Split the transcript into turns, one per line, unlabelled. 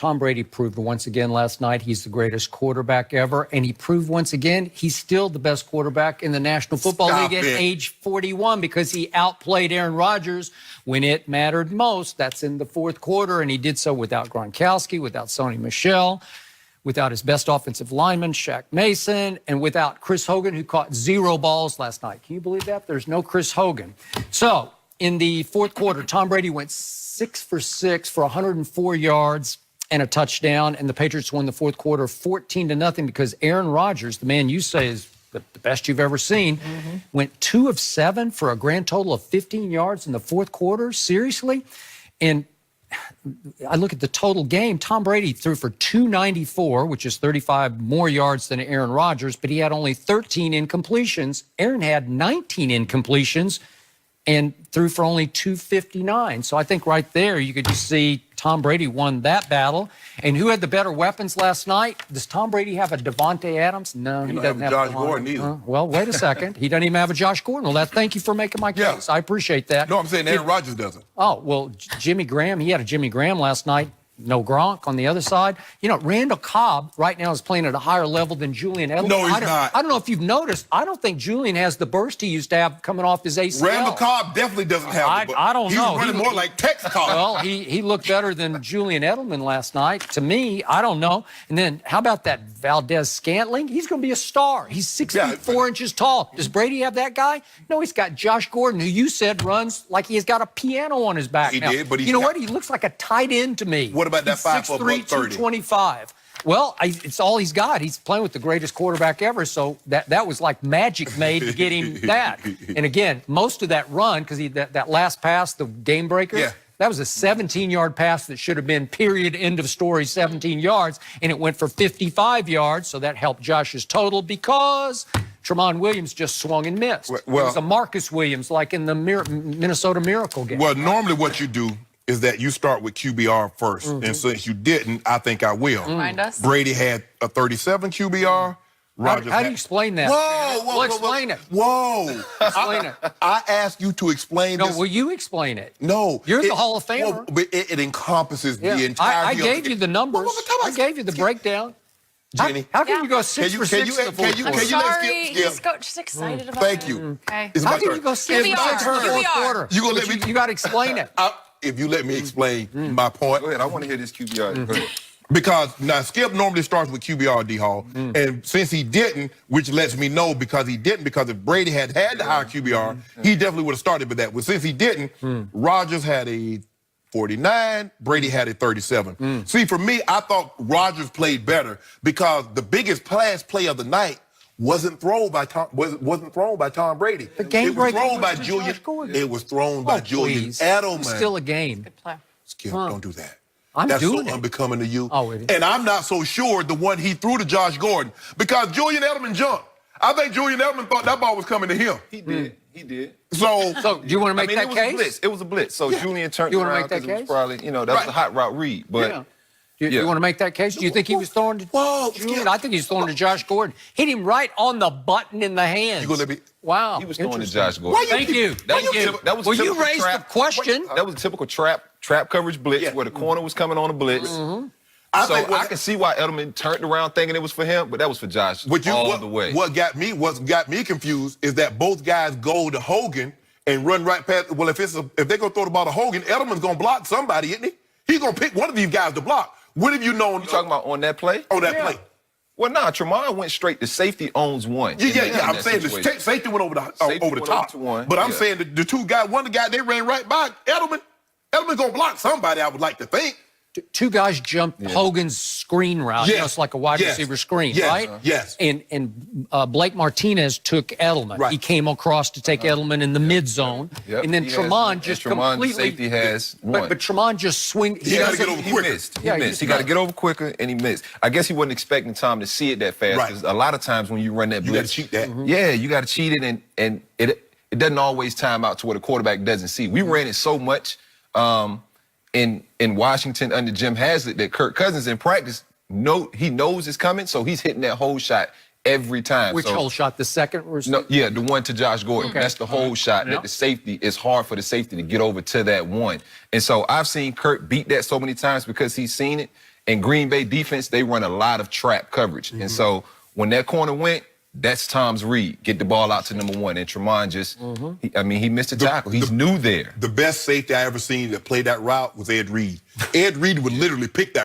Tom Brady proved once again last night he's the greatest quarterback ever, and he proved once again he's still the best quarterback in the National Football League at age 41 because he outplayed Aaron Rodgers when it mattered most. That's in the fourth quarter, and he did so without Gronkowski, without Sony Michel, without his best offensive lineman, Shaq Mason, and without Chris Hogan, who caught 0 balls last night. Can you believe that? There's no Chris Hogan. So in the fourth quarter, Tom Brady went 6 for 6 for 104 yards and a touchdown, and the Patriots won the fourth quarter 14-0 because Aaron Rodgers, the man you say is the best you've ever seen, went 2 of 7 for a grand total of 15 yards in the fourth quarter. Seriously? And I look at the total game. Tom Brady threw for 294, which is 35 more yards than Aaron Rodgers, but he had only 13 incompletions. Aaron had 19 incompletions and threw for only 259. So I think right there you could just see Tom Brady won that battle. And who had the better weapons last night? Does Tom Brady have a Devontae Adams? No, he doesn't have
Josh Gordon either.
Well, wait a second. He doesn't even have a Josh Gordon. Well, thank you for making my case. I appreciate that.
No, I'm saying Aaron Rodgers doesn't.
Oh, well, Jimmy Graham, he had a Jimmy Graham last night. No Gronk on the other side. You know, Randall Cobb right now is playing at a higher level than Julian Edelman.
No, he's not.
I don't know if you've noticed. I don't think Julian has the burst he used to have coming off his ACL.
Randall Cobb definitely doesn't have the burst.
I don't know.
He's running more like Tex Cobb.
Well, he looked better than Julian Edelman last night. To me, I don't know. And then how about that Valdez Scantling? He's going to be a star. He's 6 feet 4 inches tall. Does Brady have that guy? No, he's got Josh Gordon, who you said runs like he's got a piano on his back.
He did, but
you know what? He looks like a tight end to me.
What about that 5'3",
225. Well, it's all he's got. He's playing with the greatest quarterback ever, so that was like magic made to get him that. And again, most of that run, because that last pass, the game breaker, that was a 17-yard pass that should have been period, end of story, 17 yards, and it went for 55 yards, so that helped Josh's total because Tramon Williams just swung and missed. It was a Marcus Williams, like in the Minnesota Miracle game.
Well, normally what you do is that you start with QBR first. And since you didn't, I think I will.
Remind us.
Brady had a 37 QBR. Rodgers
How do you explain that?
Whoa,
Explain it.
Whoa.
Explain it.
I asked you to explain this.
No, will you explain it?
No.
You're the Hall of Famer.
Well, but it encompasses the entire...
I gave you the numbers. I gave you the breakdown.
Jenny.
How can you go 6 for 6 in the fourth quarter?
I'm sorry, he's just excited about it.
Thank you.
Okay.
How
can you go 6 for 6 in the fourth quarter? You got to explain it.
If you let me explain my point.
Go ahead, I want to hear this QBR. Go ahead.
Because now Skip normally starts with QBR, D-Hall, and since he didn't, which lets me know because he didn't, because if Brady had the higher QBR, he definitely would have started with that. But since he didn't, Rodgers had a 49, Brady had a 37. See, for me, I thought Rodgers played better because the biggest pass play of the night wasn't thrown by Tom Brady.
The game
it was
breaker
thrown by
was
Julian.
Josh Gordon.
It was thrown by Julian Edelman.
It's still a game.
Good play.
Skip, don't do that.
That's
so unbecoming to you.
Oh, it is.
And I'm not so sure the one he threw to Josh Gordon because Julian Edelman jumped. I think Julian Edelman thought that ball was coming to him.
He did. He did.
So
do you want to make that case?
It was a blitz. So Julian turned around.
You want to make that case?
It was probably, that was a hot route read. But
Do you want to make that case? Do you think he was throwing to Julian? I think he was throwing to Josh Gordon. Hit him right on the button in the hands.
You gonna let me?
Wow.
He was throwing to Josh Gordon.
Thank you.
That was
Well, you
typical
raised the question.
That was a typical trap coverage blitz where the corner was coming on a blitz. I can see why Edelman turned around thinking it was for him, but that was for Josh all the way.
What got me confused is that both guys go to Hogan and run right past. Well, if they're gonna throw the ball to Hogan, Edelman's gonna block somebody, isn't he? He's gonna pick one of these guys to block. When have you known?
You talking about on that play?
On that play.
Well, nah, Tramon went straight to safety owns one.
I'm saying the safety went over the top. But I'm saying the two guys, one guy, they ran right by Edelman. Edelman's gonna block somebody, I would like to think.
Two guys jumped Hogan's screen route.
Yes.
It's like a wide receiver screen, right?
Yes.
And Blake Martinez took Edelman.
Right.
He came across to take Edelman in the mid zone.
Yep.
And then Tramon just completely.
Safety has one.
But Tramon just swing.
He got to get over quicker.
He missed. He got to get over quicker, and he missed. I guess he wasn't expecting Tom to see it that fast. Because a lot of times when you run that blitz,
you got to cheat that.
Yeah, you got to cheat it, and it doesn't always time out to what a quarterback doesn't see. We ran it so much. In Washington under Jim Haslett that Kirk Cousins in practice, he knows it's coming, so he's hitting that whole shot every time.
Which whole shot? The second?
No, the one to Josh Gordon. Okay. That's the whole shot. That the safety, it's hard for the safety to get over to that one. And so I've seen Kirk beat that so many times because he's seen it. And Green Bay defense, they run a lot of trap coverage. And so when that corner went, that's Tom's read. Get the ball out to number one. And Tremont just, he missed a tackle. He's new there.
The best safety I ever seen that played that route was Ed Reed. Ed Reed would literally pick that